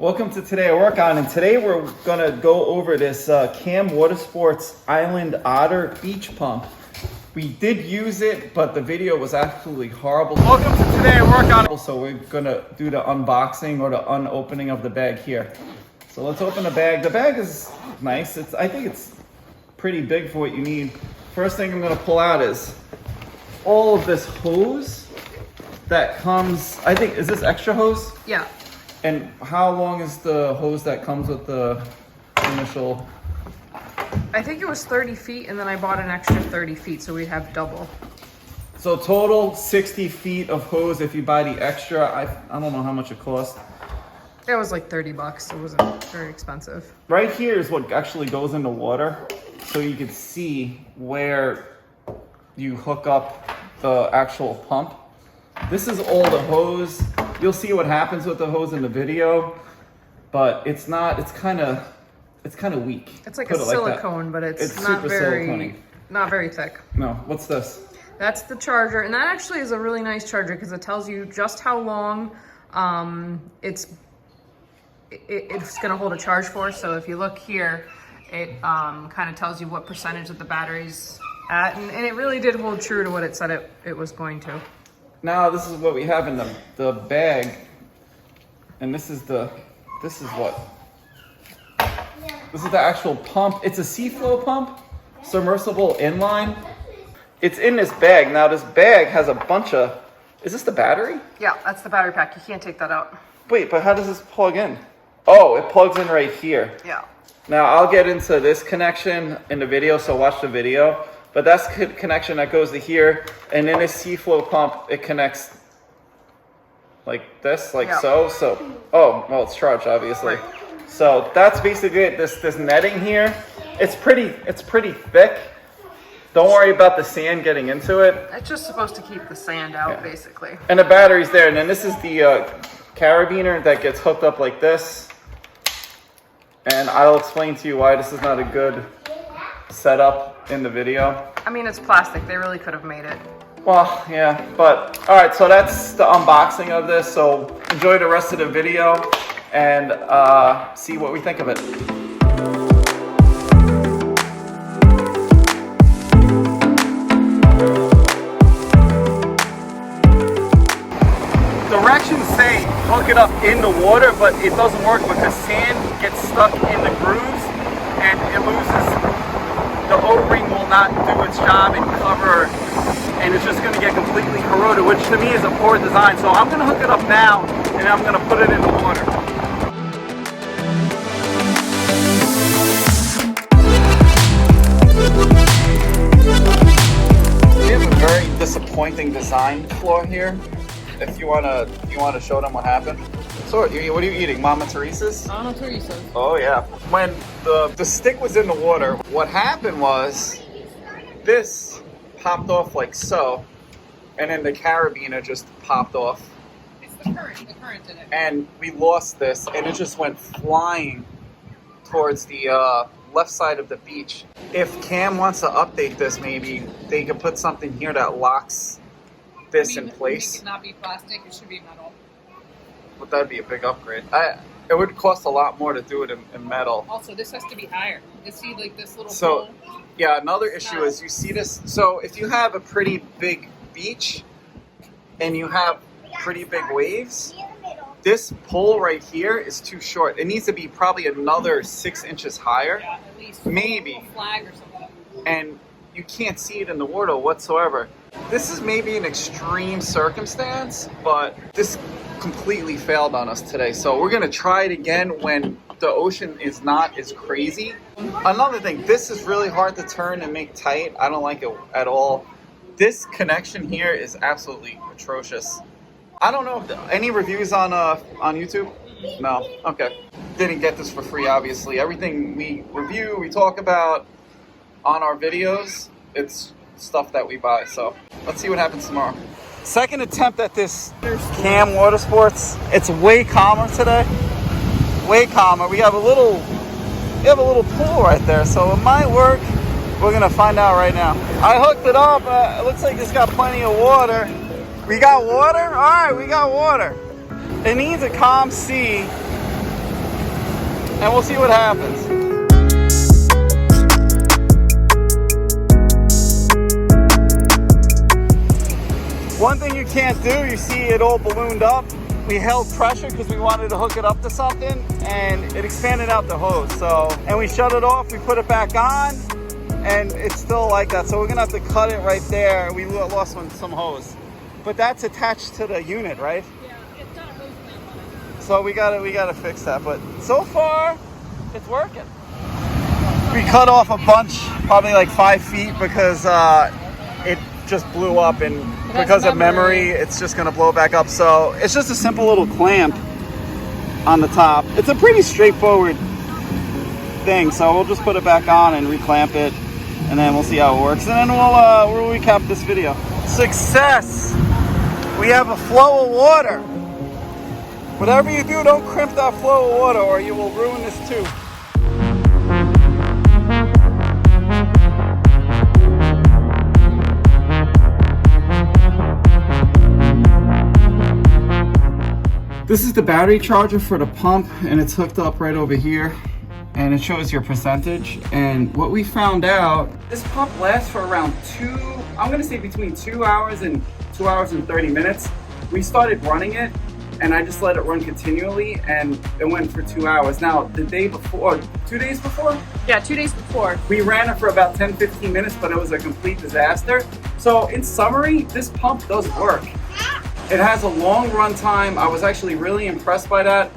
Welcome to Today I Work On, and today we're gonna go over this Cam Watersports Island Otter beach pump. We did use it, but the video was absolutely horrible. Welcome to Today I Work On. So we're gonna do the unboxing or the unopening of the bag here. So let's open the bag. The bag is nice. I think it's pretty big for what you need. First thing I'm gonna pull out is all of this hose that comes, I think, is this extra hose? Yeah. And how long is the hose that comes with the initial? I think it was 30 feet, and then I bought an extra 30 feet, so we'd have double. So total 60 feet of hose if you buy the extra. I don't know how much it cost. It was like 30 bucks. It wasn't very expensive. Right here is what actually goes in the water. So you can see where you hook up the actual pump. This is all the hose. You'll see what happens with the hose in the video, but it's not, it's kind of weak. It's like a silicone, but it's not super very, silicone-y. not very thick. No, what's this? That's the charger, and that actually is a really nice charger because it tells you just how long it's gonna hold a charge for. So if you look here, it kind of tells you what percentage of the battery's at, and it really did hold true to what it said it was going to. Now this is what we have in the bag, and this is what? This is the actual pump. It's a sea-flow pump, submersible inline. It's in this bag. Now this bag has a bunch of, is this the battery? Yeah, that's the battery pack. You can't take that out. Wait, but how does this plug in? Oh, it plugs in right here. Yeah. Now I'll get into this connection in the video, so watch the video. But that's the connection that goes to here, and in this sea-flow pump, it connects like this, like so. So, oh, well, it's charged, obviously. Right. So that's basically it. This netting here, it's pretty thick. Don't worry about the sand getting into it. It's just supposed to keep the sand out, basically. And the battery's there, and then this is the carabiner that gets hooked up like this. And I'll explain to you why this is not a good setup in the video. I mean, it's plastic. They really could have made it. Well, yeah, but all right, so that's the unboxing of this. So enjoy the rest of the video and see what we think of it. Directions say hook it up in the water, but it doesn't work because sand gets stuck in the grooves and it loses. The O-ring will not do its job and cover, and it's just going to get completely corroded, which to me is a poor design. So I'm going to hook it up now, and I'm going to put it in the water. We have a very disappointing design flaw here. If you want to show them what happened. So what are you eating? Mama Teresa's? Mama Teresa's. Oh yeah. When the stick was in the water, what happened was this popped off like so, and then the carabiner just popped off. It's the current in it. And we lost this, and it just went flying towards the left side of the beach. If Cam wants to update this, maybe they could put something here that locks this in place. It should not be plastic, it should be metal. But that'd be a big upgrade. It would cost a lot more to do it in metal. Also, this has to be higher. You see, like this little So, pole? yeah, another issue is you see this. So if you have a pretty big beach and you have pretty big waves, this pole right here is too short. It needs to be probably another 6 inches higher. Yeah, at least. Maybe. A flag or something. And you can't see it in the water whatsoever. This is maybe an extreme circumstance, but this completely failed on us today. So we're gonna try it again when the ocean is not as crazy. Another thing, this is really hard to turn and make tight. I don't like it at all. This connection here is absolutely atrocious. I don't know if any reviews on YouTube? No, okay. Didn't get this for free, obviously. Everything we review, we talk about on our videos, it's stuff that we buy. So let's see what happens tomorrow. Second attempt at this Cam Watersports. It's way calmer today. Way calmer. We have a little pool right there, so it might work. We're gonna find out right now. I hooked it up. It looks like it's got plenty of water. We got water? All right, we got water. It needs a calm sea and we'll see what happens. One thing you can't do, you see it all ballooned up. We held pressure because we wanted to hook it up to something, and it expanded out the hose. So, and we shut it off, we put it back on, and it's still like that. So we're gonna have to cut it right there. We lost some hose, but that's attached to the unit, right? Yeah, it's got a hose clamp on it. So we gotta fix that. But so far, it's working. We cut off a bunch, probably like 5 feet, because it just blew up, and because of memory, it's just gonna blow back up. So it's just a simple little clamp on the top. It's a pretty straightforward thing. So we'll just put it back on and reclamp it, and then we'll see how it works. And then we'll recap this video. Success! We have a flow of water. Whatever you do, don't crimp that flow of water or you will ruin this too. This is the battery charger for the pump, and it's hooked up right over here, and it shows your percentage. And what we found out, this pump lasts for around I'm gonna say between 2 hours and 2 hours and 30 minutes. We started running it, and I just let it run continually, and it went for 2 hours. Now, the day before, 2 days before? Yeah, 2 days before. We ran it for about 10-15 minutes, but it was a complete disaster. So in summary, this pump does work. It has a long run time. I was actually really impressed by that.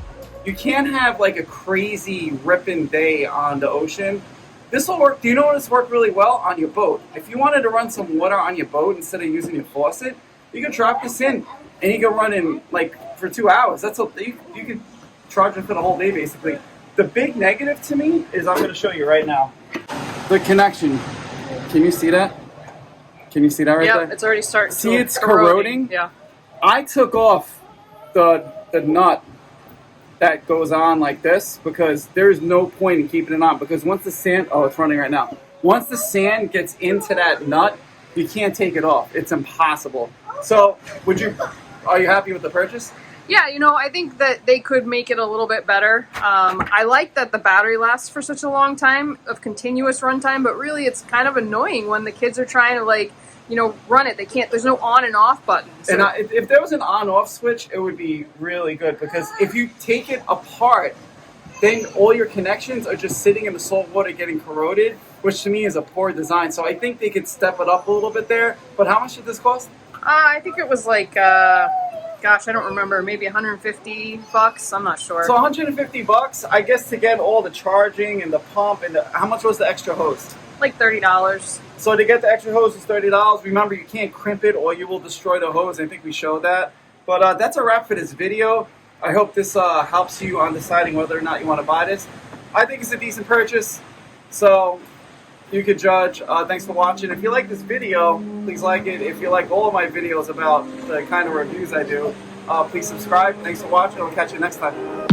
You can't have like a crazy ripping day on the ocean. This will work. Do you know what this worked really well? On your boat. If you wanted to run some water on your boat instead of using your faucet, you can drop this in and you can run in like for 2 hours. You can charge it for the whole day basically. The big negative to me is, I'm going to show you right now, the connection. Can you see that? Can you see that right there? Yeah, it's already starting. See, it's corroding. Yeah. I took off the nut that goes on like this because there's no point in keeping it on, because once the sand, oh, it's running right now. Once the sand gets into that nut, you can't take it off. It's impossible. So are you happy with the purchase? Yeah, you know, I think that they could make it a little bit better. I like that the battery lasts for such a long time of continuous runtime, but really it's kind of annoying when the kids are trying to run it. They can't, there's no on and off button. So. And if there was an on-off switch, it would be really good, because if you take it apart, then all your connections are just sitting in the salt water getting corroded, which to me is a poor design. So I think they could step it up a little bit there. But how much did this cost? I think it was like, gosh, I don't remember, maybe $150. I'm not sure. So $150, I guess, to get all the charging and the pump, and how much was the extra hose? Like $30. So to get the extra hose is $30. Remember, you can't crimp it or you will destroy the hose. I think we showed that. But that's a wrap for this video. I hope this helps you on deciding whether or not you want to buy this. I think it's a decent purchase, so you could judge. Thanks for watching. If you like this video, please like it. If you like all of my videos about the kind of reviews I do, please subscribe. Thanks for watching. I'll catch you next time.